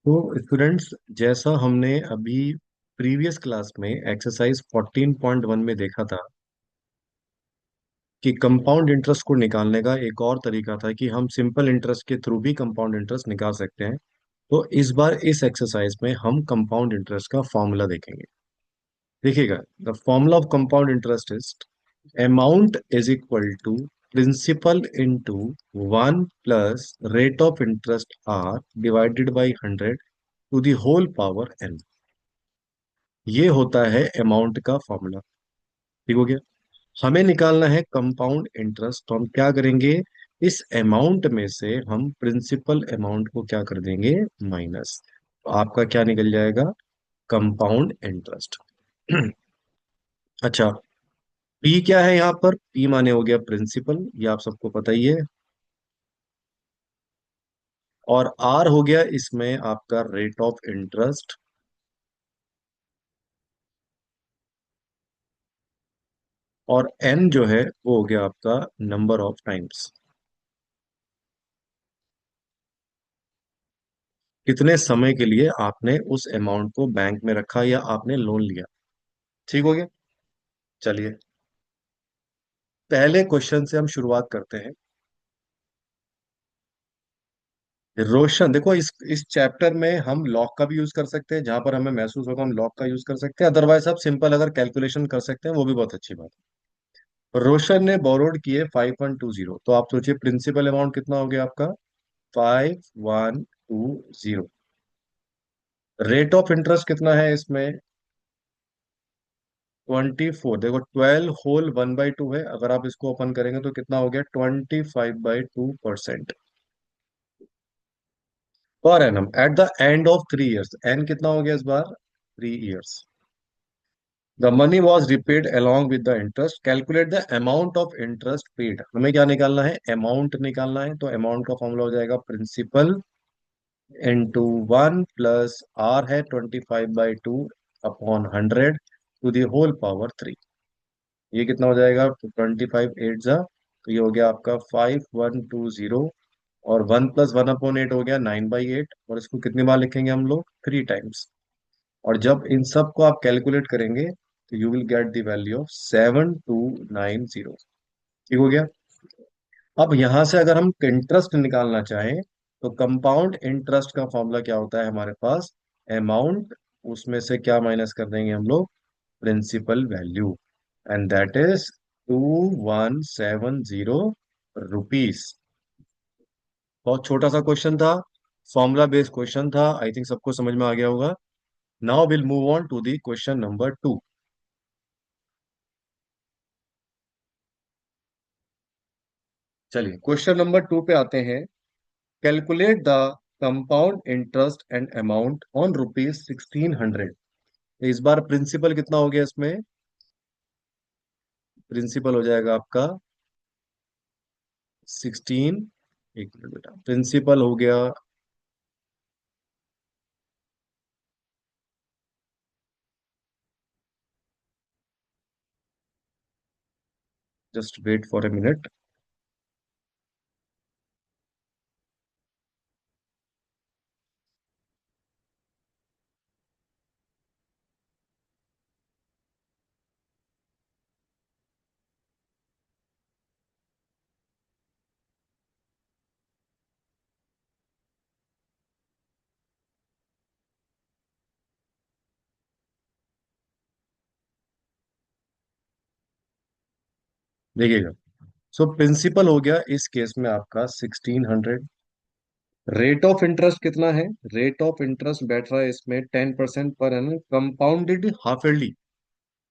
तो स्टूडेंट्स, जैसा हमने अभी प्रीवियस क्लास में एक्सरसाइज 14.1 में देखा था कि कंपाउंड इंटरेस्ट को निकालने का एक और तरीका था कि हम सिंपल इंटरेस्ट के थ्रू भी कंपाउंड इंटरेस्ट निकाल सकते हैं। तो इस बार इस एक्सरसाइज में हम कंपाउंड इंटरेस्ट का फॉर्मूला देखेंगे। देखिएगा, the formula of compound interest is amount is equal to principal into 1 plus rate of interest R divided by 100 to the whole power n। ये होता है अमाउंट का फॉर्मूला। ठीक हो गया। हमें निकालना है कंपाउंड इंटरेस्ट, तो हम क्या करेंगे, इस अमाउंट में से हम प्रिंसिपल अमाउंट को क्या कर देंगे, माइनस। तो आपका क्या निकल जाएगा, कंपाउंड इंटरेस्ट। अच्छा, पी क्या है यहाँ पर, पी माने हो गया प्रिंसिपल, ये आप सबको पता ही है। और आर हो गया इसमें आपका रेट ऑफ इंटरेस्ट। और एन जो है वो हो गया आपका नंबर ऑफ टाइम्स, कितने समय के लिए आपने उस अमाउंट को बैंक में रखा या आपने लोन लिया। ठीक हो गया। चलिए, पहले क्वेश्चन से हम शुरुआत करते हैं। रोशन, देखो इस चैप्टर में हम लॉग का भी यूज कर सकते हैं, जहां पर हमें महसूस होगा हम लॉग का यूज कर सकते हैं, अदरवाइज आप सिंपल अगर कैलकुलेशन कर सकते हैं वो भी बहुत अच्छी बात है। रोशन ने बोरोड किए 5120, तो आप सोचिए प्रिंसिपल अमाउंट कितना हो गया आपका, 5120। रेट ऑफ इंटरेस्ट कितना है इसमें, 24। देखो 12 होल 1/2 है, अगर आप इसको ओपन करेंगे तो कितना हो गया, 25/2% per annum at the end of 3 years. N कितना हो गया इस बार, 3 years. The money was repaid along with the interest, calculate the amount of interest paid. हमें क्या निकालना है, अमाउंट निकालना है। तो अमाउंट का फॉर्मूला हो जाएगा प्रिंसिपल इंटू 1 प्लस आर है 25/2 upon 100 to the whole power 3। ये कितना हो जाएगा, 25 8 जा, तो ये हो गया आपका 5120। और 1 + 1/8 हो गया 9/8, और इसको कितनी बार लिखेंगे हम लोग, 3 टाइम्स। और जब इन सब को आप कैलकुलेट करेंगे तो you will get the value of 7290। ठीक हो गया। अब यहां से अगर हम इंटरेस्ट निकालना चाहें तो कंपाउंड इंटरेस्ट का फॉर्मूला क्या होता है हमारे पास, अमाउंट, उसमें से क्या माइनस कर देंगे हम लोग, principal value, and that is 2170 rupees. बहुत छोटा सा क्वेश्चन था, फॉर्मूला बेस्ड क्वेश्चन था, आई थिंक सबको समझ में आ गया होगा। Now will move on to the question number 2। चलिए क्वेश्चन नंबर 2 पे आते हैं। Calculate the compound interest and amount on rupees 1600। इस बार प्रिंसिपल कितना हो गया इसमें, प्रिंसिपल हो जाएगा आपका 16। एक मिनट बेटा, प्रिंसिपल हो गया, just wait for a minute. देखिएगा, सो प्रिंसिपल हो गया इस केस में आपका 1600। रेट ऑफ इंटरेस्ट कितना है, रेट ऑफ इंटरेस्ट बैठ रहा है इसमें 10% per annum compounded half yearly.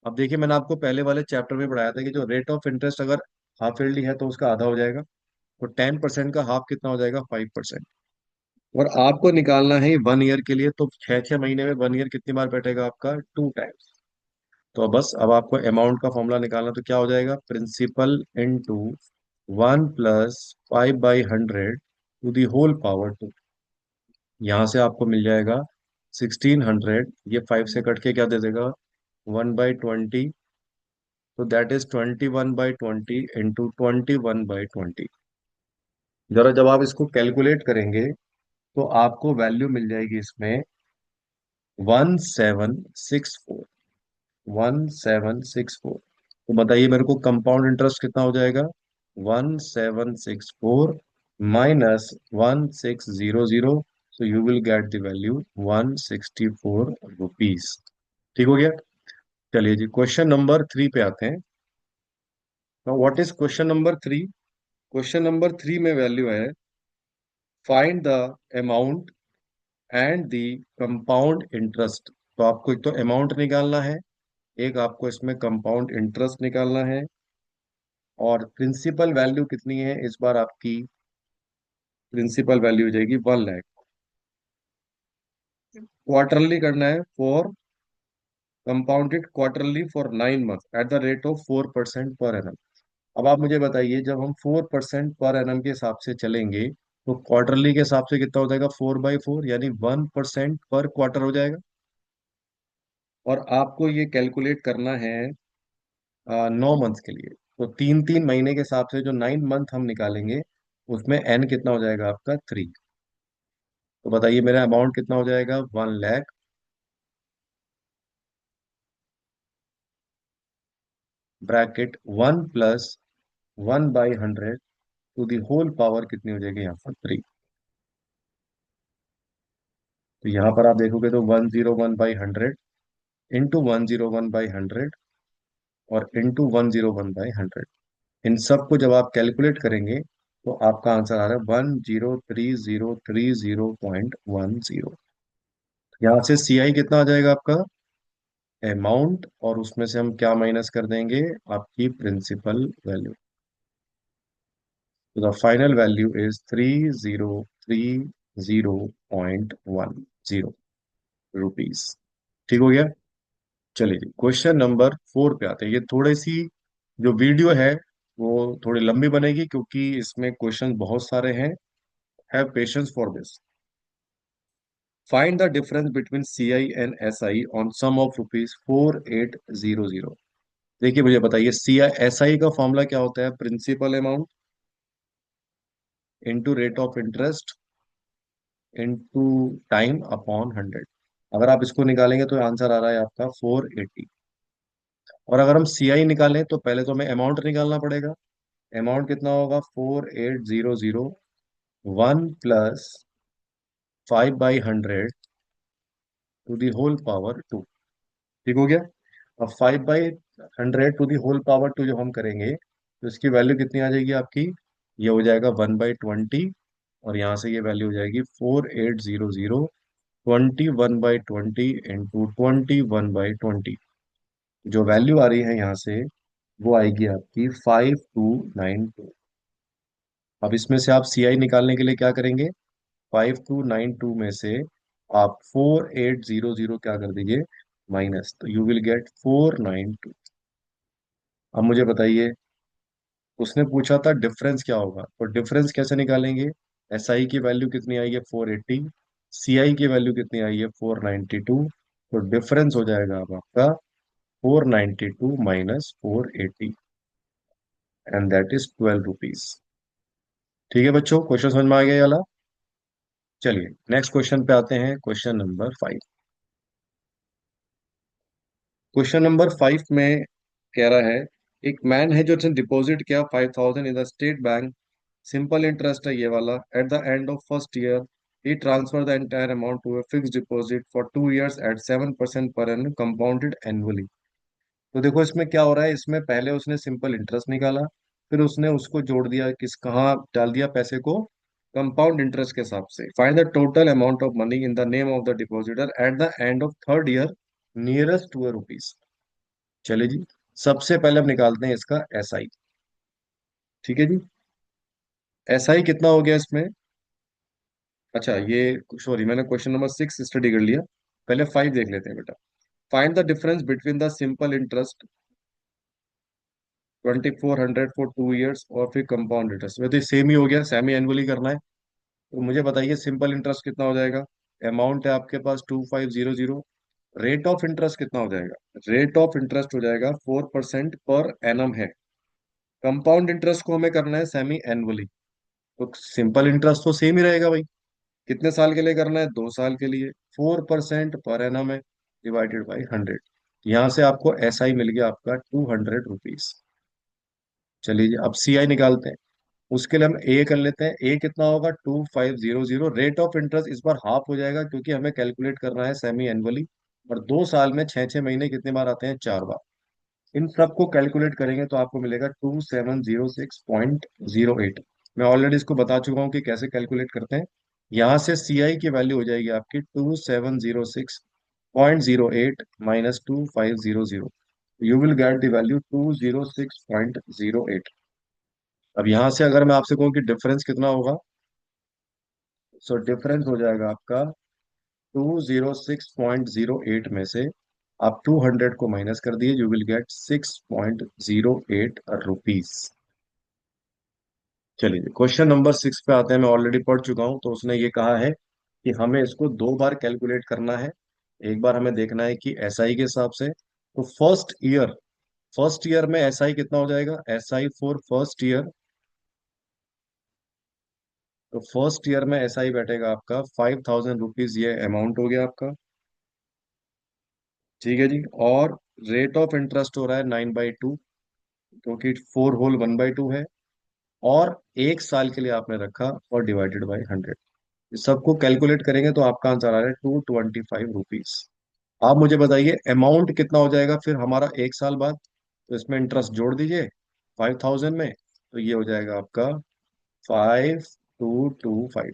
अब देखिए, मैंने आपको पहले वाले चैप्टर में पढ़ाया था कि जो रेट ऑफ इंटरेस्ट अगर हाफ ईयरली है तो उसका आधा हो जाएगा। तो 10% का हाफ कितना हो जाएगा, 5%। और आपको निकालना है 1 ईयर के लिए, तो 6 6 महीने में 1 ईयर कितनी बार बैठेगा आपका, 2 टाइम्स। तो बस अब आपको अमाउंट का फॉर्मूला निकालना, तो क्या हो जाएगा, principal into 1 + 5/100 to the whole power 2। यहाँ से आपको मिल जाएगा 1600, ये 5 से कट के क्या दे देगा, 1/20। तो दैट इज 21/20 इंटू 21/20। जरा जब आप इसको कैलकुलेट करेंगे तो आपको वैल्यू मिल जाएगी इसमें 1764। 1764। तो बताइए मेरे को कंपाउंड इंटरेस्ट कितना हो जाएगा? 1764 minus 1600। So you will get the value 164 rupees. ठीक हो गया। चलिए जी, क्वेश्चन नंबर 3 पे आते हैं। What is question number 3? Question number 3 में वैल्यू है, find the amount and the compound interest. तो आपको एक तो अमाउंट निकालना है, एक आपको इसमें कंपाउंड इंटरेस्ट निकालना है, और प्रिंसिपल वैल्यू कितनी है इस बार आपकी? प्रिंसिपल वैल्यू हो जाएगी 1 लाख। क्वार्टरली करना है, for compounded quarterly for 9 month at the rate of 4% per annum. अब आप मुझे बताइए, जब हम 4% पर एनम के हिसाब से चलेंगे तो क्वार्टरली के हिसाब से कितना हो जाएगा? 4/4, यानी 1% पर क्वार्टर हो जाएगा। और आपको ये कैलकुलेट करना है 9 मंथ के लिए। तो 3 3 महीने के हिसाब से जो 9 मंथ हम निकालेंगे, उसमें एन कितना हो जाएगा आपका? 3। तो बताइए मेरा अमाउंट कितना हो जाएगा? 1 lakh, bracket 1 + 1/100 to the whole power कितनी हो जाएगी यहाँ पर? 3। तो यहाँ पर आप देखोगे तो 101/100 इंटू 101/100 और इंटू 101/100, इन सबको जब आप कैलकुलेट करेंगे तो आपका आंसर आ रहा है 1030310। यहाँ से सीआई कितना आ जाएगा आपका? अमाउंट, और उसमें से हम क्या माइनस कर देंगे? आपकी प्रिंसिपल वैल्यू। तो द फाइनल वैल्यू इज 3030.10 ठीक हो गया। चलिए जी, क्वेश्चन नंबर 4 पे आते हैं। ये थोड़ी सी जो वीडियो है वो थोड़ी लंबी बनेगी, क्योंकि इसमें क्वेश्चन बहुत सारे हैं। Have patience for this. Find the difference between C I and S I on sum of rupees 4800। देखिए मुझे बताइए, सी आई एस आई का फॉर्मूला क्या होता है? Principal amount into rate of interest into time upon 100। अगर आप इसको निकालेंगे तो आंसर आ रहा है आपका 480। और अगर हम सी आई निकालें तो पहले तो हमें अमाउंट निकालना पड़ेगा। अमाउंट कितना होगा? 4800, 1 + 5/100 टू दी होल पावर 2। ठीक हो गया। अब 5/100 टू दी होल पावर 2 जब हम करेंगे तो इसकी वैल्यू कितनी आ जाएगी आपकी? ये हो जाएगा 1/20। और यहाँ से ये वैल्यू हो जाएगी 4800, 21/20 इंटू 21/20। जो वैल्यू आ रही है यहाँ से वो आएगी आपकी 5292। अब इसमें से आप सीआई निकालने के लिए क्या करेंगे? 5292 में से आप 4800 क्या कर दीजिए? माइनस, तो यू विल गेट 492। अब मुझे बताइए, उसने पूछा था डिफरेंस क्या होगा, तो डिफरेंस कैसे निकालेंगे? एसआई की वैल्यू कितनी आई है? 480। सीआई की वैल्यू कितनी आई है? 492। तो डिफरेंस हो जाएगा अब आपका 492 minus 480, and that is 12 rupees. ठीक है बच्चों, क्वेश्चन समझ में आ गया ये वाला? चलिए नेक्स्ट क्वेश्चन पे आते हैं, क्वेश्चन नंबर 5। क्वेश्चन नंबर 5 में कह रहा है, एक मैन है जो उसने डिपॉजिट किया 5000 in the State Bank. Simple interest है ये वाला। At the end of first year he transfer the entire amount to a fix deposit for 2 years at 7% per annum compounded annually. तो देखो इसमें क्या हो रहा है, इसमें पहले उसने सिंपल इंटरेस्ट निकाला, फिर उसने उसको जोड़ दिया, किस कहाँ डाल दिया पैसे को? कंपाउंड इंटरेस्ट के हिसाब से। Find the total amount of money in the name of the depositor at the end of third year nearest to a rupees. चलिए जी, सबसे पहले हम निकालते हैं इसका एसआई। ठीक है जी। एसआई कितना हो गया इसमें? अच्छा ये, सॉरी, मैंने क्वेश्चन नंबर 6 स्टडी कर लिया, पहले 5 देख लेते हैं बेटा। Find the difference between the simple interest 2400 for 2 years और फिर कंपाउंड इंटरेस्ट। वैसे सेम ही हो गया, सेमी एनुअली करना है। तो मुझे बताइए सिंपल इंटरेस्ट कितना हो जाएगा? अमाउंट है आपके पास 2500। रेट ऑफ इंटरेस्ट कितना हो जाएगा? रेट ऑफ इंटरेस्ट हो जाएगा 4% पर एनम है। कंपाउंड इंटरेस्ट को हमें करना है सेमी एनुअली। तो सिंपल इंटरेस्ट तो सेम ही रहेगा भाई। कितने साल के लिए करना है? 2 साल के लिए। 4% पर एनम है, डिवाइडेड बाई 100। यहाँ से आपको एस आई मिल गया आपका 200 रुपीज। चलिए जी, अब सी आई निकालते हैं। उसके लिए हम ए कर लेते हैं। ए कितना होगा? 2500। रेट ऑफ इंटरेस्ट इस बार हाफ हो जाएगा, क्योंकि हमें कैलकुलेट करना है सेमी एनुअली। और 2 साल में 6 6 महीने कितने बार आते हैं? 4 बार। इन सबको कैलकुलेट करेंगे तो आपको मिलेगा 2706.08। मैं ऑलरेडी इसको बता चुका हूँ कि कैसे कैलकुलेट करते हैं। यहाँ से सी आई की वैल्यू हो जाएगी आपकी 2706.08 minus 2500। You will get the value 206.08। अब यहाँ से अगर मैं आपसे कहूँ कि डिफरेंस कितना होगा, सो डिफरेंस हो जाएगा आपका 206.08 में से आप 200 को माइनस कर दिए, यू विल गेट 6.08 रुपीज। चलिए क्वेश्चन नंबर 6 पे आते हैं। मैं ऑलरेडी पढ़ चुका हूं, तो उसने ये कहा है कि हमें इसको 2 बार कैलकुलेट करना है। एक बार हमें देखना है कि एसआई के हिसाब से। तो फर्स्ट ईयर में एसआई कितना हो जाएगा? SI for first year. तो फर्स्ट ईयर में एसआई बैठेगा आपका 5000 रुपीज, ये अमाउंट हो गया आपका। ठीक है जी। और रेट ऑफ इंटरेस्ट हो रहा है 9/2, क्योंकि 4 होल 1/2 है। और 1 साल के लिए आपने रखा, और डिवाइडेड बाई 100। इस सबको कैलकुलेट करेंगे तो आपका आंसर आ रहा है 225 रुपीज। आप मुझे बताइए अमाउंट कितना हो जाएगा फिर हमारा 1 साल बाद। तो इसमें इंटरेस्ट जोड़ दीजिए 5000 में, तो ये हो जाएगा आपका 5225।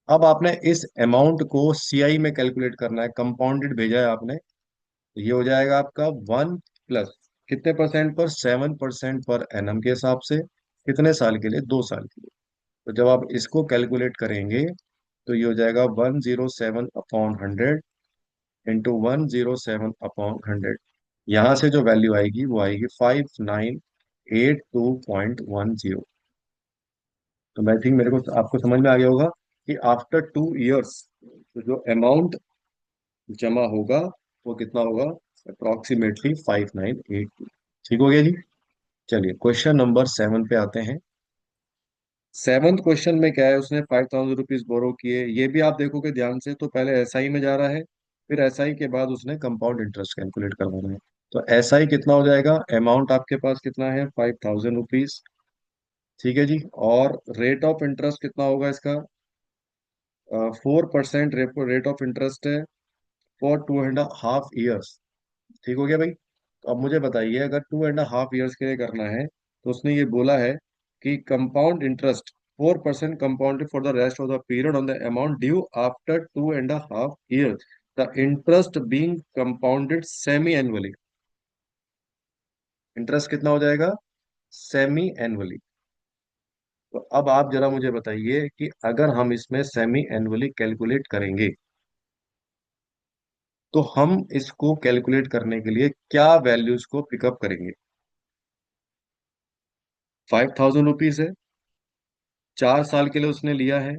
अब आपने इस अमाउंट को सीआई में कैलकुलेट करना है, कंपाउंडेड भेजा है आपने। तो ये हो जाएगा आपका 1 प्लस कितने परसेंट पर? 7% पर एनम के हिसाब से। कितने साल के लिए? 2 साल के लिए। तो जब आप इसको कैलकुलेट करेंगे तो ये हो जाएगा 107/100 इंटू 107/100। यहाँ से जो वैल्यू आएगी वो आएगी 5982.10। तो मैं थिंक मेरे को आपको समझ में आ गया होगा कि आफ्टर 2 इयर्स तो जो अमाउंट जमा होगा वो कितना होगा? अप्रोक्सीमेटली 5982। ठीक हो गया जी। चलिए क्वेश्चन नंबर 7 पे आते हैं। सेवन्थ क्वेश्चन में क्या है, उसने 5000 रुपीज बोरो किए। ये भी आप देखोगे ध्यान से तो पहले एसआई में जा रहा है, फिर एसआई के बाद उसने कंपाउंड इंटरेस्ट कैलकुलेट करवाना है। तो एसआई कितना हो जाएगा? अमाउंट आपके पास कितना है? 5000 रुपीज। ठीक है जी। और रेट ऑफ इंटरेस्ट कितना होगा इसका? 4% रेट ऑफ इंटरेस्ट है फॉर 2.5 ईयर्स। ठीक हो गया भाई। तो अब मुझे बताइए, अगर 2.5 ईयर्स के लिए करना है तो उसने ये बोला है कि compound interest 4% compounded for the rest of the period on the amount due after 2.5 years, the interest being compounded semi annually. Interest कितना हो जाएगा? Semi annually. तो अब आप जरा मुझे बताइए कि अगर हम इसमें सेमी एनुअली कैलकुलेट करेंगे तो हम इसको कैलकुलेट करने के लिए क्या वैल्यूज को पिकअप करेंगे? 5000 रुपीज है, 4 साल के लिए उसने लिया है।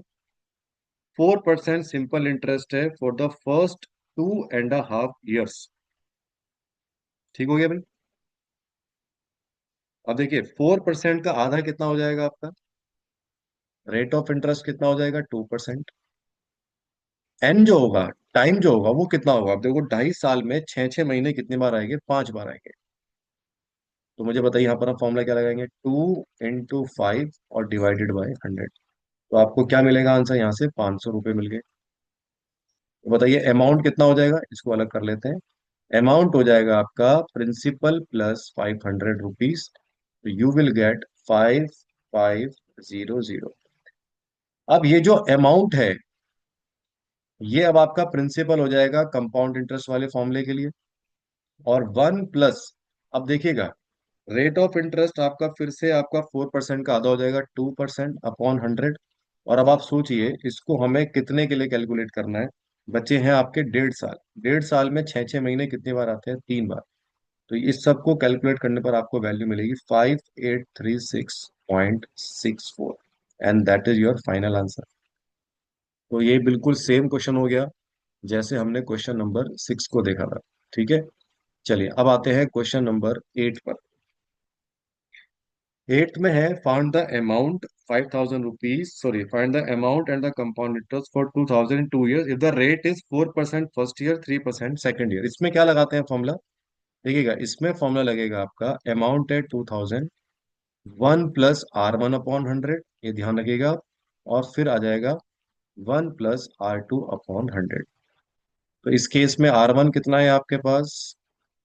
4% सिंपल इंटरेस्ट है फॉर द फर्स्ट 2.5 ईयर्स। ठीक हो गया भाई। अब देखिए 4% का आधा कितना हो जाएगा आपका? रेट ऑफ इंटरेस्ट कितना हो जाएगा? 2%। एन जो होगा, टाइम जो होगा वो कितना होगा? अब देखो 2.5 साल में 6 6 महीने कितनी बार आएंगे? 5 बार आएंगे। तो मुझे बताइए यहाँ पर हम फॉर्मूला क्या लगाएंगे? 2 इंटू 5 और डिवाइडेड बाई 100। तो आपको क्या मिलेगा आंसर? यहाँ से 500 रुपये मिल गए। तो बताइए अमाउंट कितना हो जाएगा? इसको अलग कर लेते हैं। अमाउंट हो जाएगा आपका प्रिंसिपल प्लस 500 रुपीज। तो यू विल गेट 5500। अब ये जो अमाउंट है, ये अब आपका प्रिंसिपल हो जाएगा कंपाउंड इंटरेस्ट वाले फॉर्मूले के लिए। और 1 प्लस, अब देखिएगा रेट ऑफ इंटरेस्ट आपका फिर से आपका 4% का आधा हो जाएगा, 2% अपॉन 100। और अब आप सोचिए इसको हमें कितने के लिए कैलकुलेट करना है? बच्चे हैं आपके 1.5 साल। 1.5 साल में 6 6 महीने कितनी बार आते हैं? 3 बार। तो इस सब को कैलकुलेट करने पर आपको वैल्यू मिलेगी 5836.64। And that is your final answer. तो ये बिल्कुल सेम क्वेश्चन हो गया जैसे हमने क्वेश्चन नंबर 6 को देखा था। ठीक है। चलिए अब आते हैं क्वेश्चन नंबर 8 पर। एट्थ में है found the amount 5,000 rupees, sorry find the amount and the compound interest for 2,002 year if the rate is 4% first year, 3% second year. इसमें क्या लगाते हैं फॉर्मूला? देखिएगा, इसमें फॉर्मूला लगेगा आपका, अमाउंट है 2,000, 1 प्लस R1/100, ये ध्यान रखिएगा, और फिर आ जाएगा 1 प्लस R2/100। तो इस केस में R1 कितना है आपके पास?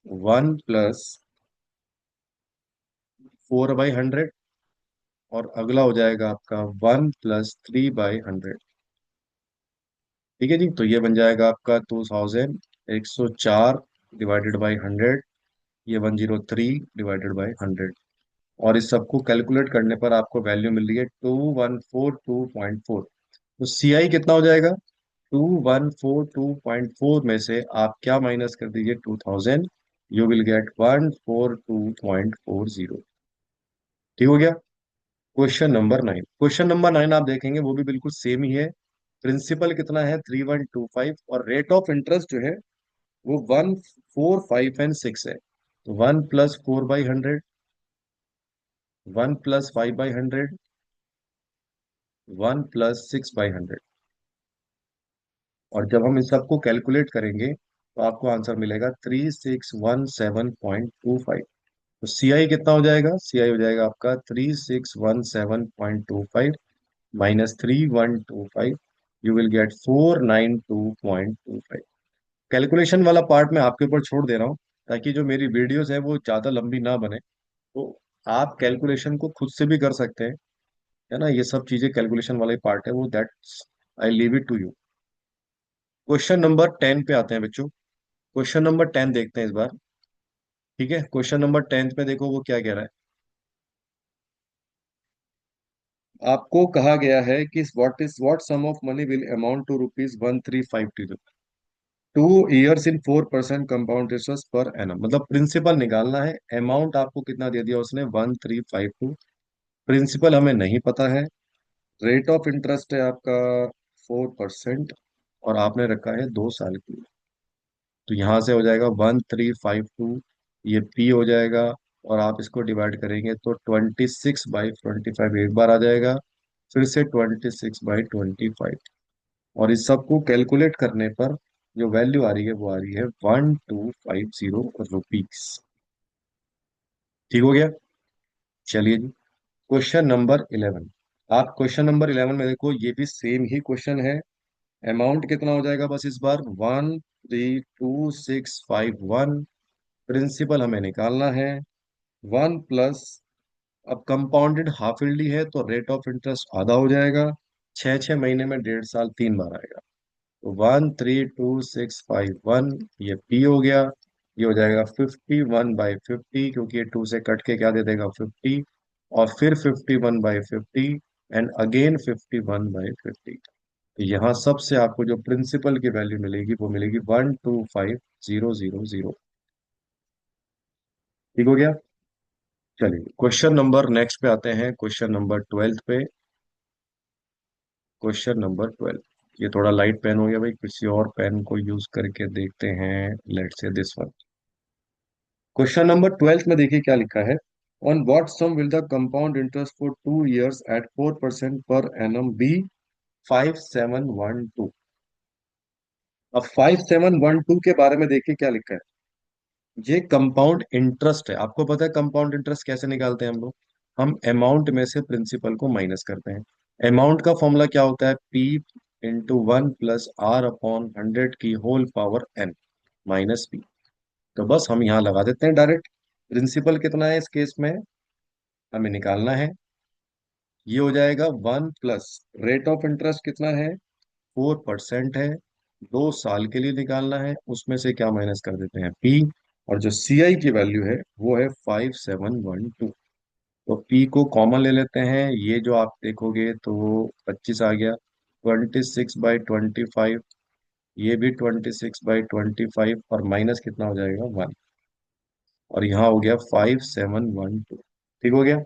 1 प्लस 4/100, और अगला हो जाएगा आपका 1 प्लस 3/100। ठीक है जी, तो ये बन जाएगा आपका 2,104 डिवाइडेड बाई 100, ये 103 डिवाइडेड बाई 100। और इस सबको कैलकुलेट करने पर आपको वैल्यू मिल रही है 2142.4। तो सीआई कितना हो जाएगा? 2142.4 में से आप क्या माइनस कर दीजिए? 2,000, यू विल गेट 142.40। ठीक हो गया। क्वेश्चन नंबर 9, क्वेश्चन नंबर 9 आप देखेंगे वो भी बिल्कुल सेम ही है। प्रिंसिपल कितना है? 3,125, और रेट ऑफ इंटरेस्ट जो है वो 1, 4, 5 एंड 6 है। तो 1 प्लस 4/100, 1 प्लस 5/100, 1 प्लस 6/100। और जब हम इन सबको कैलकुलेट करेंगे तो आपको आंसर मिलेगा 3,617.25। तो सीआई कितना हो जाएगा? सीआई हो जाएगा आपका 3,617.25 minus 3,125, you will get 492.25। Calculation वाला पार्ट मैं आपके ऊपर छोड़ दे रहा हूँ, ताकि जो मेरी वीडियोस है वो ज़्यादा लंबी ना बने। तो आप कैलकुलेशन को खुद से भी कर सकते हैं, है ना। ये सब चीज़ें कैलकुलेशन वाला ही पार्ट है वो, that I leave it to you. Question number 10 पे आते हैं बच्चों। क्वेश्चन नंबर 10 देखते हैं इस बार। ठीक है, क्वेश्चन नंबर 10 में देखो वो क्या कह रहा है। आपको कहा गया है कि what sum of money will amount to rupees 1,352 2 years in 4% compound interest per annum. मतलब प्रिंसिपल निकालना है, अमाउंट आपको कितना दे दिया उसने? 1,352। प्रिंसिपल हमें नहीं पता है, रेट ऑफ इंटरेस्ट है आपका 4%, और आपने रखा है 2 साल के लिए। तो यहाँ से हो जाएगा 1,352, ये पी हो जाएगा, और आप इसको डिवाइड करेंगे तो 26/25 एक बार आ जाएगा, फिर से 26/25, और इस सबको कैलकुलेट करने पर जो वैल्यू आ रही है वो आ रही है 1,250 रुपीज। ठीक हो गया। चलिए जी, क्वेश्चन नंबर 11। आप क्वेश्चन नंबर 11 में देखो, ये भी सेम ही क्वेश्चन है। अमाउंट कितना हो जाएगा बस इस बार? 1,32651। प्रिंसिपल हमें निकालना है। 1 प्लस, अब कंपाउंडेड हाफ ईयरली है तो रेट ऑफ इंटरेस्ट आधा हो जाएगा, 6 6 महीने में 1.5 साल 3 बार आएगा। तो 1,32651, ये पी हो गया। ये हो जाएगा 51/50, क्योंकि ये 2 से कट के क्या दे देगा? 50, और फिर 51/50, एंड अगेन 51/50। तो यहाँ सबसे आपको जो प्रिंसिपल की वैल्यू मिलेगी वो मिलेगी 125,000। ठीक हो गया। चलिए क्वेश्चन नंबर नेक्स्ट पे आते हैं, क्वेश्चन नंबर 12 पे। क्वेश्चन नंबर 12, ये थोड़ा लाइट पेन हो गया भाई, किसी और पेन को यूज करके देखते हैं। Let's say this one. Question number 12 में देखिए क्या लिखा है। On what sum will the compound interest for 2 years at 4% per annum B? 5,712। अब 5,712 के बारे में देखिए क्या लिखा है। ये कंपाउंड इंटरेस्ट है। आपको पता है कंपाउंड इंटरेस्ट कैसे निकालते हैं हम लोग? हम अमाउंट में से प्रिंसिपल को माइनस करते हैं। अमाउंट का फॉर्मूला क्या होता है? पी इंटू 1 प्लस R/100 की whole power n minus P. तो बस हम यहाँ लगा देते हैं डायरेक्ट। प्रिंसिपल कितना है इस केस में? हमें निकालना है। ये हो जाएगा 1 प्लस, रेट ऑफ इंटरेस्ट कितना है? 4% है, 2 साल के लिए निकालना है, उसमें से क्या माइनस कर देते हैं? पी। और जो सीआई की वैल्यू है वो है 5,712। तो पी को कॉमन ले लेते हैं, ये जो आप देखोगे तो 25 आ गया, 26/25, ये भी 26/25, और माइनस कितना हो जाएगा? 1, और यहाँ हो गया 5,712। ठीक हो गया।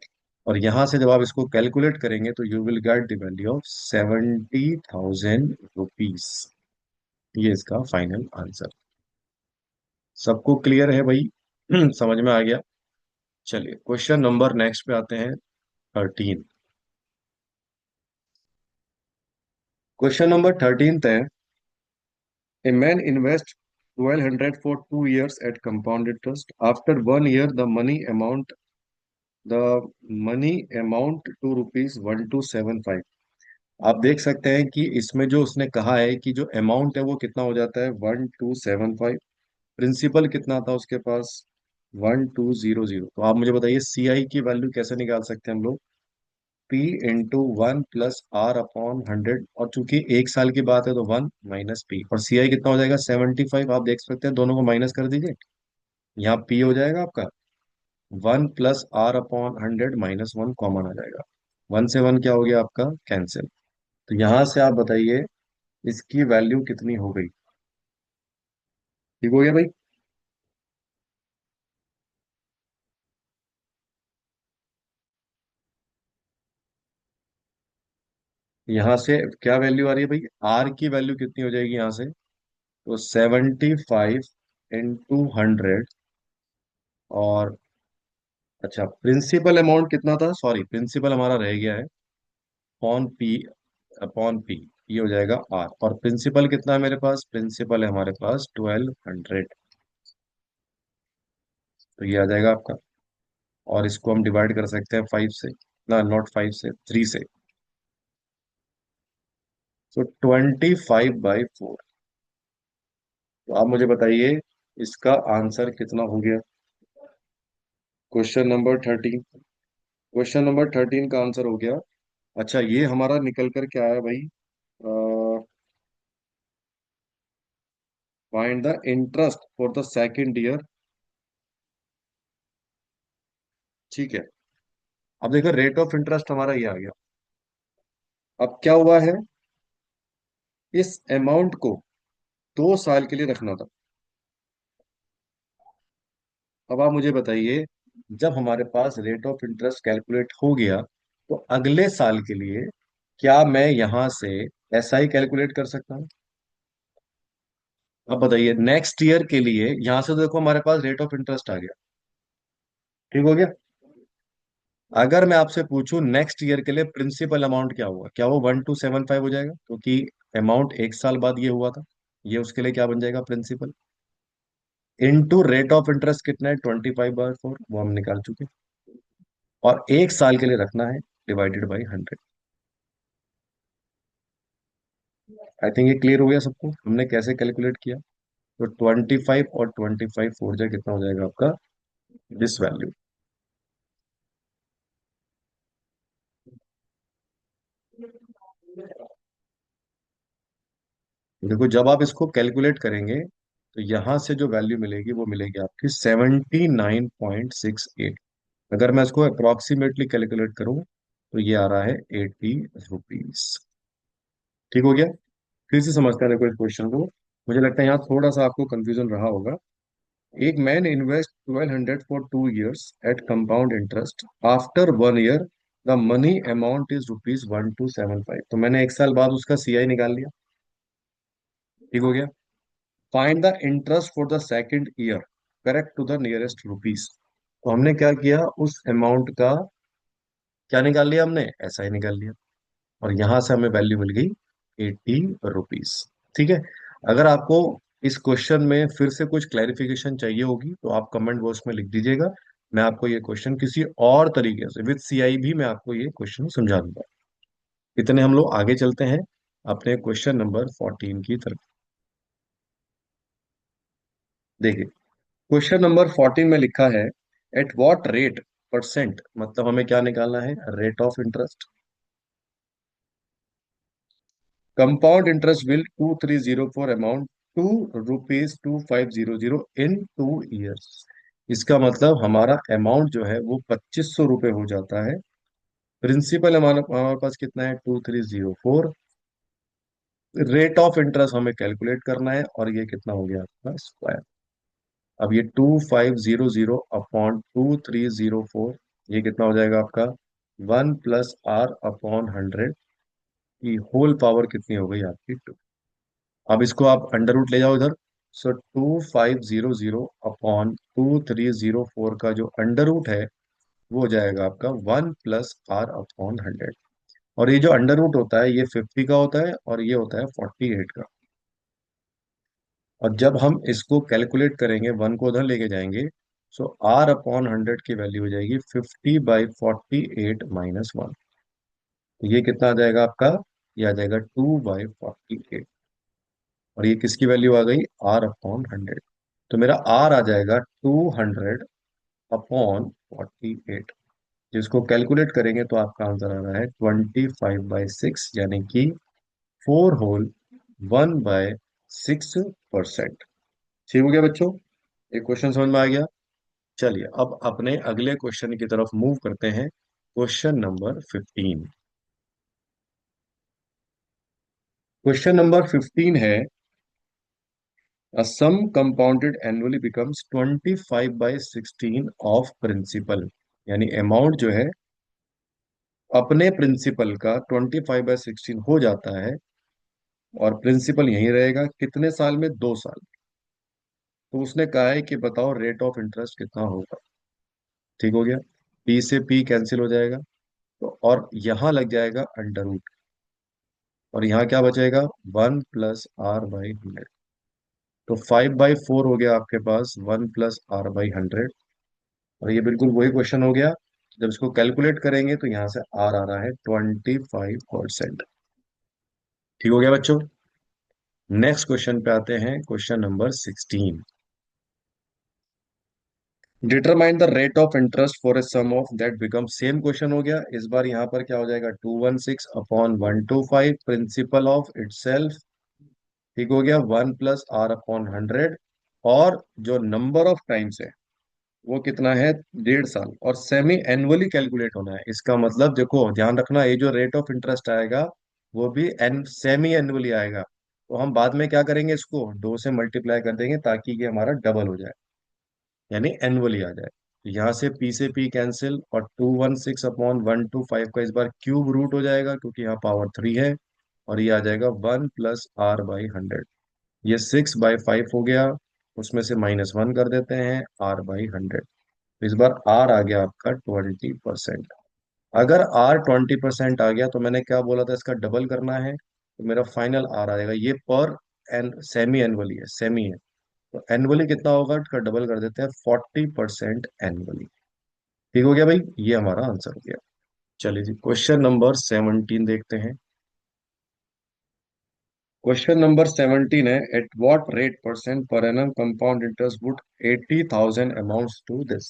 और यहाँ से जब आप इसको कैलकुलेट करेंगे तो you will get the value of 70,000 rupees. ये इसका फाइनल आंसर। सबको क्लियर है भाई? समझ में आ गया। चलिए क्वेश्चन नंबर नेक्स्ट पे आते हैं। 13। क्वेश्चन नंबर 13 है, a man invests 1200 for 2 years at compound interest. After 1 year, the money amount to rupees 1275. आप देख सकते हैं कि इसमें जो उसने कहा है कि जो अमाउंट है वो कितना हो जाता है 1275। प्रिंसिपल कितना था उसके पास 1200। तो आप मुझे बताइए सी आई की वैल्यू कैसे निकाल सकते हैं हम लोग। P into 1 plus R upon 100, और चूंकि एक साल की बात है तो 1 माइनस पी, और सी आई कितना हो जाएगा 75। आप देख सकते हैं दोनों को माइनस कर दीजिए, यहाँ पी हो जाएगा आपका 1 प्लस आर अपॉन 100 -1 कॉमन आ जाएगा। 1 से 1 क्या हो गया आपका कैंसिल। तो यहां से आप बताइए इसकी वैल्यू कितनी हो गई। ठीक हो गया भाई। यहां से क्या वैल्यू आ रही है भाई, आर की वैल्यू कितनी हो जाएगी यहाँ से, तो 75 इंटू 100। और अच्छा प्रिंसिपल अमाउंट कितना था, सॉरी प्रिंसिपल हमारा रह गया है पी अपॉन पी, ये हो जाएगा आर। और प्रिंसिपल कितना है मेरे पास, प्रिंसिपल है हमारे पास 1200, तो ये आ जाएगा आपका। और इसको हम डिवाइड कर सकते हैं 5 से, ना नॉट 5 से, 3 से। तो 25/4। तो आप मुझे बताइए इसका आंसर कितना हो गया। क्वेश्चन नंबर 13 का आंसर हो गया। अच्छा ये हमारा निकल कर क्या आया भाई, find the interest for the second year. ठीक है। अब देखो रेट ऑफ इंटरेस्ट हमारा ये आ गया। अब क्या हुआ है, इस अमाउंट को 2 साल के लिए रखना था। अब आप मुझे बताइए जब हमारे पास रेट ऑफ इंटरेस्ट कैलकुलेट हो गया तो अगले साल के लिए क्या मैं यहां से एस आई कैलकुलेट कर सकता हूं। अब बताइए नेक्स्ट ईयर के लिए, यहां से तो देखो हमारे पास रेट ऑफ इंटरेस्ट आ गया। ठीक हो गया। अगर मैं आपसे पूछूं नेक्स्ट ईयर के लिए प्रिंसिपल अमाउंट क्या हुआ, क्या वो 1275 हो जाएगा, क्योंकि अमाउंट एक साल बाद ये हुआ था। ये उसके लिए क्या बन जाएगा principal, into rate of interest कितना है 25/4, वो हम निकाल चुके। और एक साल के लिए रखना है डिवाइडेड बाई 100। आई थिंक ये क्लियर हो गया सबको हमने कैसे कैलकुलेट किया। तो 25 और 25 4 कितना हो जाएगा आपका, दिस वैल्यू। देखो जब आप इसको कैलकुलेट करेंगे तो यहां से जो वैल्यू मिलेगी वो मिलेगी आपकी 79.68। अगर मैं इसको अप्रोक्सीमेटली कैलकुलेट करूं तो ये आ रहा है 80 रुपीज। ठीक हो गया। फिर से समझते हैं देखो इस क्वेश्चन को। मुझे लगता है यहाँ थोड़ा सा आपको कंफ्यूजन रहा होगा। एक man invest 1200 for 2 years at compound interest. After 1 year the money amount is rupees 1275। तो मैंने एक साल बाद उसका सीआई निकाल लिया। ठीक हो गया। Find the interest for the second year, correct to the nearest rupees. तो हमने क्या किया, उस अमाउंट का क्या निकाल लिया, हमने ऐसा ही निकाल लिया। और यहां से हमें वैल्यू मिल गई 80 रुपीज। ठीक है। अगर आपको इस क्वेश्चन में फिर से कुछ क्लैरिफिकेशन चाहिए होगी तो आप कमेंट बॉक्स में लिख दीजिएगा। मैं आपको ये क्वेश्चन किसी और तरीके से विद सीआई भी मैं आपको ये क्वेश्चन समझा दूंगा। इतने हम लोग आगे चलते हैं अपने क्वेश्चन नंबर 14 की तरफ। देखिए क्वेश्चन नंबर 14 में लिखा है, एट व्हाट रेट परसेंट, मतलब हमें क्या निकालना है, rate of interest. Compound interest will 2304 amount to rupees 2500 in 2 years। इसका मतलब हमारा अमाउंट जो है वो 2500 रुपये हो जाता है। प्रिंसिपल हमारे हमारे पास कितना है 2304। रेट ऑफ इंटरेस्ट हमें कैलकुलेट करना है और ये कितना हो गया आपका स्क्वायर। अब ये 2500 अपॉन 2304, ये कितना हो जाएगा आपका 1 प्लस आर अपॉन 100 की होल पावर कितनी हो गई आपकी 2। अब इसको आप अंडर रूट ले जाओ इधर। सो 2500 अपॉन 2304 का जो अंडर रूट है वो हो जाएगा आपका 1 + r/100। और ये जो अंडर रूट होता है ये 50 का होता है और ये होता है 48 का। और जब हम इसको कैलकुलेट करेंगे, वन को उधर लेके जाएंगे, सो r/100 की वैल्यू हो जाएगी 50/48 - 1। तो ये कितना आ जाएगा आपका? ये आ जाएगा 2/48। और ये किसकी वैल्यू आ गई? r/100। तो मेरा r आ जाएगा 200/48। जिसको कैलकुलेट करेंगे तो आपका आंसर आ रहा है 25/6, यानी कि 4 होल 1/6%। ठीक हो गया बच्चों? एक क्वेश्चन समझ में आ गया। चलिए अब अपने अगले क्वेश्चन की तरफ मूव करते हैं। Question number 15। क्वेश्चन नंबर 15 है, a sum compounded annually becomes 25/16 of principal। यानी अमाउंट जो है अपने प्रिंसिपल का 25/16 हो जाता है, और प्रिंसिपल यही रहेगा कितने साल में? 2 साल। तो उसने कहा है कि बताओ रेट ऑफ इंटरेस्ट कितना होगा। ठीक हो गया। पी से पी कैंसिल हो जाएगा, तो और यहां लग जाएगा अंडर रूट, और यहाँ क्या बचेगा? 1 + r/100। तो 5/4 हो गया आपके पास 1 + r/100। और ये बिल्कुल वही क्वेश्चन हो गया। जब इसको कैलकुलेट करेंगे तो यहाँ से आर आ रहा है 25%। ठीक हो गया बच्चों? नेक्स्ट क्वेश्चन पे आते हैं, question number 16। Determine the rate of interest for a sum of that become. Same question हो गया। इस बार यहाँ पर क्या हो जाएगा? 216/125 प्रिंसिपल ऑफ इटसेल्फ। ठीक हो गया। 1 + r/100। और जो नंबर ऑफ टाइम्स है वो कितना है? 1.5 साल। और सेमी एनुअली कैलकुलेट होना है। इसका मतलब देखो, ध्यान रखना, ये जो रेट ऑफ इंटरेस्ट आएगा वो भी एन सेमी एनुअली आएगा। तो हम बाद में क्या करेंगे? इसको 2 से मल्टीप्लाई कर देंगे ताकि ये हमारा डबल हो जाए, यानी एनुअली आ जाए। तो यहाँ से पी कैंसिल, और 216/125 का इस बार क्यूब रूट हो जाएगा क्योंकि यहाँ पावर 3 है। और ये आ जाएगा 1 + r/100। ये 6/5 हो गया। उसमें से -1 कर देते हैं, r/100। तो इस बार आर आ गया आपका 20%। अगर आर 20% आ गया तो मैंने क्या बोला था? इसका डबल करना है, तो मेरा फाइनल आर आ जाएगा। ये पर एन सेमी एनुअली है, सेमी है। तो एनुअली कितना होगा? इसका डबल कर देते हैं, 40% एनुअली। ठीक हो गया भाई? ये हमारा आंसर हो गया। चलिए जी, क्वेश्चन नंबर 17 देखते हैं। क्वेश्चन नंबर 17 है, at what rate percent per annum compound interest would 80,000 amounts to this.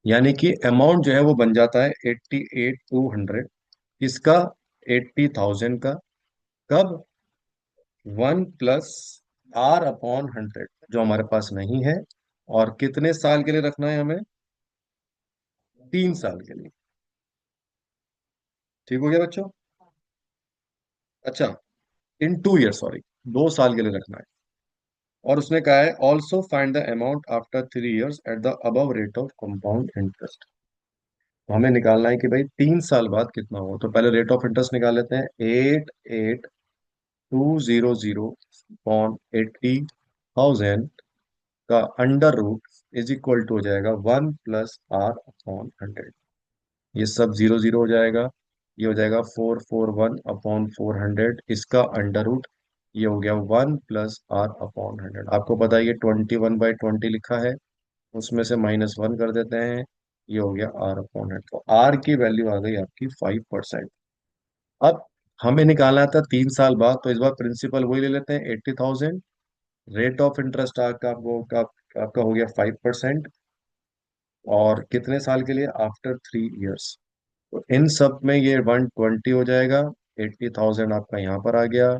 यानी कि अमाउंट जो है वो बन जाता है 88,200। किसका? 80,000 का। कब? 1 + r/100, जो हमारे पास नहीं है। और कितने साल के लिए रखना है हमें? 3 साल के लिए। ठीक हो गया बच्चों? अच्छा, इन 2 ईयर, सॉरी, 2 साल के लिए रखना है। और उसने कहा है also find the amount after 3 years at the above rate of compound interest. तो हमें निकालना है कि भाई 3 साल बाद कितना हो। तो पहले रेट ऑफ इंटरेस्ट निकाल लेते हैं। 88,200/80,000 का under root is equal to हो जाएगा 1 + r/100। ये सब जीरो जीरो हो जाएगा। ये हो जाएगा 441/400। इसका अंडर रूट ये हो गया 1 + r/100। आपको पता है ये 21/20 लिखा है, उसमें से -1 कर देते हैं। ये हो गया r/100। तो r की वैल्यू आ गई आपकी 5%। अब हमें निकालना था 3 साल बाद, तो इस बार प्रिंसिपल वही ले लेते हैं 80,000। रेट ऑफ इंटरेस्ट आपका हो गया 5%। और कितने साल के लिए? After 3 years. तो इन सब में ये 120 हो जाएगा। 80,000 आपका यहाँ पर आ गया।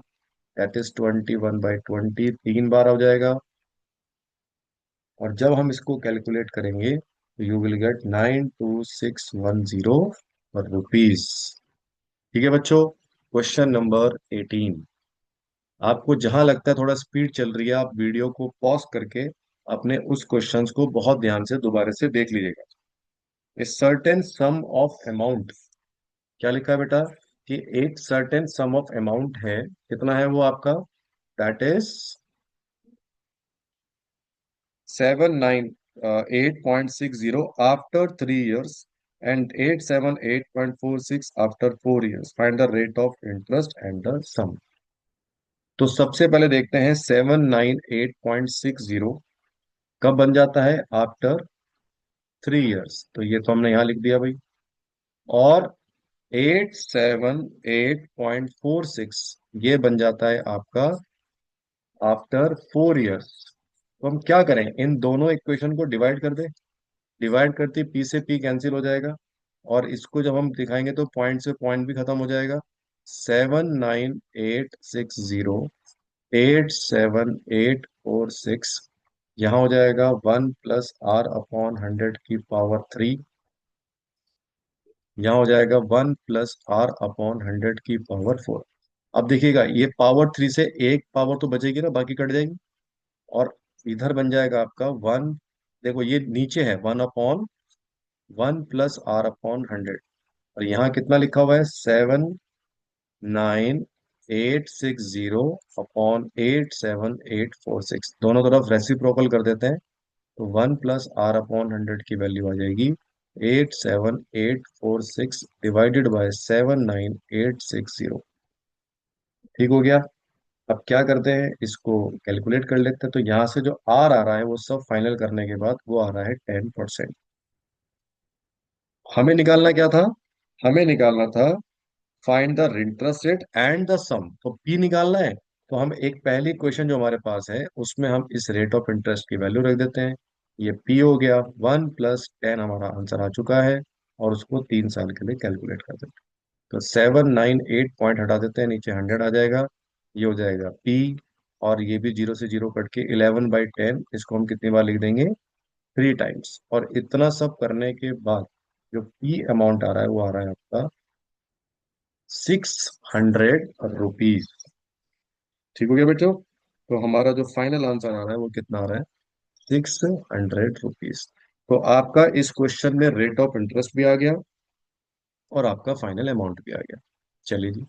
दैट इज 21/20, 3 बार हो जाएगा। और जब हम इसको कैलकुलेट करेंगे तो यू विल गेट 92610 रुपीज। ठीक है बच्चों? Question number 18। आपको जहां लगता है थोड़ा स्पीड चल रही है, आप वीडियो को पॉज करके अपने उस क्वेश्चंस को बहुत ध्यान से दोबारा से देख लीजिएगा। A certain some of amount, क्या लिखा है बेटा? कि एक सर्टेन सम ऑफ अमाउंट है। कितना है वो आपका? That is 798.60 after 3 years and 878.46 after 4 years. Find the rate of interest and the sum. तो सबसे पहले देखते हैं 798.60 कब बन जाता है, आफ्टर 3 इयर्स, तो ये तो हमने यहां लिख दिया भाई। और 878.46 ये बन जाता है आपका आफ्टर 4 इयर्स। तो हम क्या करें, इन दोनों इक्वेशन को डिवाइड कर दें। डिवाइड करते पी से पी कैंसिल हो जाएगा, और इसको जब हम दिखाएंगे तो पॉइंट से पॉइंट भी खत्म हो जाएगा। 79860, 87846, यहाँ हो जाएगा 1 + r/100 की पावर 3, यहाँ हो जाएगा 1 + r/100 की पावर 4। अब देखिएगा ये पावर 3 से एक पावर तो बचेगी ना, बाकी कट जाएगी। और इधर बन जाएगा आपका वन, देखो ये नीचे है 1/1 + r/100, और यहाँ कितना लिखा हुआ है, 79860/87846, दोनों तरफ रेसिप्रोकल कर देते हैं। तो 1 + r/100 की वैल्यू आ जाएगी 87846 डिवाइडेड बाय 79860। ठीक हो गया। अब क्या करते हैं, इसको कैलकुलेट कर लेते हैं। तो यहाँ से जो आर आ रहा है वो सब फाइनल करने के बाद वो आ रहा है 10%। हमें निकालना क्या था, हमें निकालना था find the interest rate and the sum, तो पी निकालना है। तो हम एक पहली क्वेश्चन जो हमारे पास है उसमें हम इस रेट ऑफ इंटरेस्ट की वैल्यू रख देते हैं। ये पी हो गया, 1 + 10 हमारा आंसर आ चुका है, और उसको 3 साल के लिए कैलकुलेट कर देते हैं। तो 798 पॉइंट हटा देते हैं, नीचे 100 आ जाएगा, ये हो जाएगा पी। और ये भी 0 से 0 कट के 11/10, इसको हम कितनी बार लिख देंगे, 3 टाइम्स। और इतना सब करने के बाद जो पी अमाउंट आ रहा है वो आ रहा है आपका 600 रुपीज। ठीक हो गया बेटो। तो हमारा जो फाइनल आंसर आ रहा है वो कितना आ रहा है, 600 रुपीज। तो आपका इस क्वेश्चन में रेट ऑफ इंटरेस्ट भी आ गया और आपका फाइनल अमाउंट भी आ गया। चलिए जी,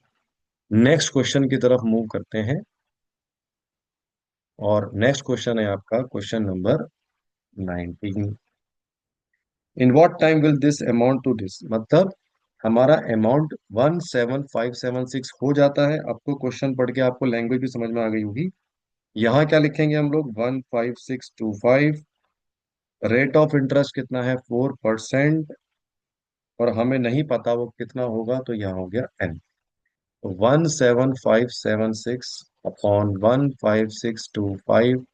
नेक्स्ट क्वेश्चन की तरफ मूव करते हैं। और नेक्स्ट क्वेश्चन है आपका question number 19। In what time will this amount to this, मतलब हमारा अमाउंट 17576 हो जाता है। आपको क्वेश्चन पढ़ के आपको लैंग्वेज भी समझ में आ गई होगी। यहाँ क्या लिखेंगे हम लोग, 15625, रेट ऑफ इंटरेस्ट कितना है, 4%, और हमें नहीं पता वो कितना होगा, तो यहाँ हो गया एन। तो 17576 अपॉन 15625,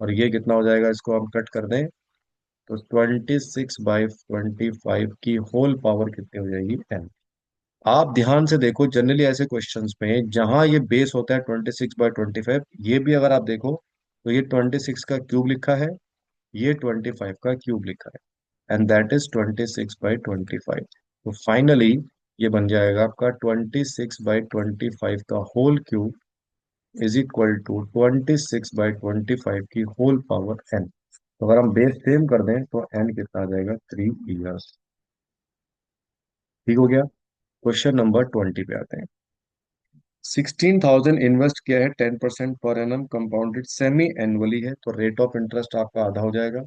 और ये कितना हो जाएगा, इसको हम कट कर दें तो 26/25 की होल पावर कितनी हो जाएगी, एन। आप ध्यान से देखो, जनरली ऐसे क्वेश्चंस में जहां ये बेस होता है 26/25, ये भी अगर आप देखो तो ये 26 का क्यूब लिखा है, ये 25 का क्यूब लिखा है, एंड दैट इज 26/25। तो फाइनली ये बन जाएगा आपका 26/25 का whole cube is equal to 26/25 की होल पावर एन। तो अगर हम बेस सेम कर दें तो एन कितना आ जाएगा, 3 इयर्स। ठीक हो गया। क्वेश्चन नंबर 20 पे आते हैं। 16,000 इन्वेस्ट किया है, 10% per annum compounded semi annually है, तो रेट ऑफ इंटरेस्ट आपका आधा हो जाएगा।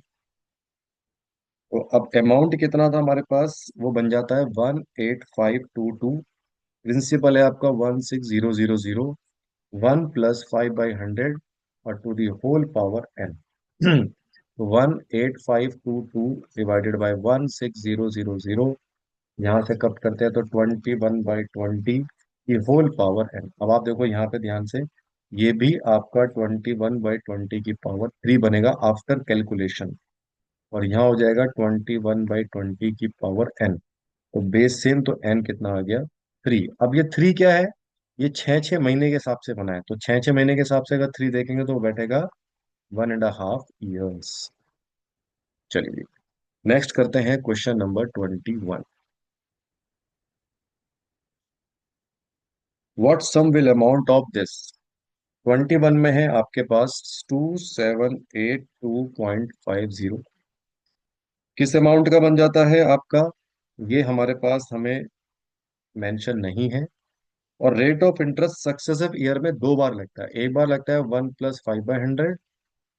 तो अब अमाउंट कितना था हमारे पास, वो बन जाता है 18522। प्रिंसिपल है आपका 16000, 1 + 5/100 और to the whole power N. तो 18522 डिवाइडेड बाई 16000, यहाँ से कट करते हैं तो 21/20 की होल पावर एन। अब आप देखो यहाँ पे ध्यान से, ये भी आपका 21/20 की पावर 3 बनेगा आफ्टर कैलकुलेशन, और यहाँ हो जाएगा 21/20 की पावर एन। तो बेस सेम, तो एन कितना आ गया, 3। अब ये 3 क्या है, ये 6-6 महीने के हिसाब से बना है, तो 6-6 महीने के हिसाब से अगर 3 देखेंगे तो वो बैठेगा 1.5 इयर्स। चलिए नेक्स्ट करते हैं question number 21। What sum will amount of this. 21 में है आपके पास 2782.50, किस अमाउंट का बन जाता है आपका, ये हमारे पास हमें मेंशन नहीं है। और rate of interest successive year में 2 बार लगता है, एक बार लगता है 1 + 5/100,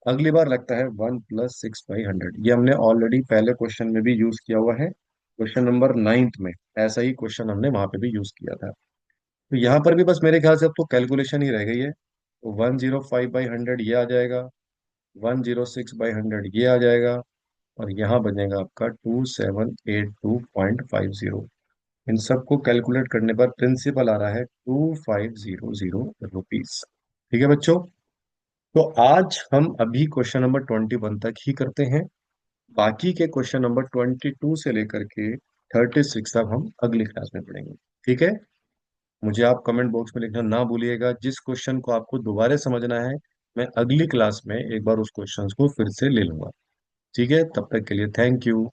अगली बार लगता है 1 + 6/100। ये हमने ऑलरेडी पहले क्वेश्चन में भी यूज किया हुआ है। क्वेश्चन नंबर 9th में ऐसा ही क्वेश्चन हमने वहां पे भी यूज किया था। तो यहाँ पर भी बस मेरे ख्याल से अब तो कैलकुलेशन ही रह गई है। तो 105/100 ये आ जाएगा, 106/100 ये आ जाएगा, और यहाँ बनेगा आपका 2782.50। इन सबको कैलकुलेट करने पर प्रिंसिपल आ रहा है 2500 रुपीज। ठीक है बच्चों। तो आज हम अभी क्वेश्चन नंबर 21 तक ही करते हैं। बाकी के क्वेश्चन नंबर 22 से लेकर के 36 तक हम अगली क्लास में पढ़ेंगे। ठीक है। मुझे आप कमेंट बॉक्स में लिखना ना भूलिएगा, जिस क्वेश्चन को आपको दोबारा समझना है मैं अगली क्लास में एक बार उस क्वेश्चन को फिर से ले लूंगा। ठीक है, तब तक के लिए थैंक यू।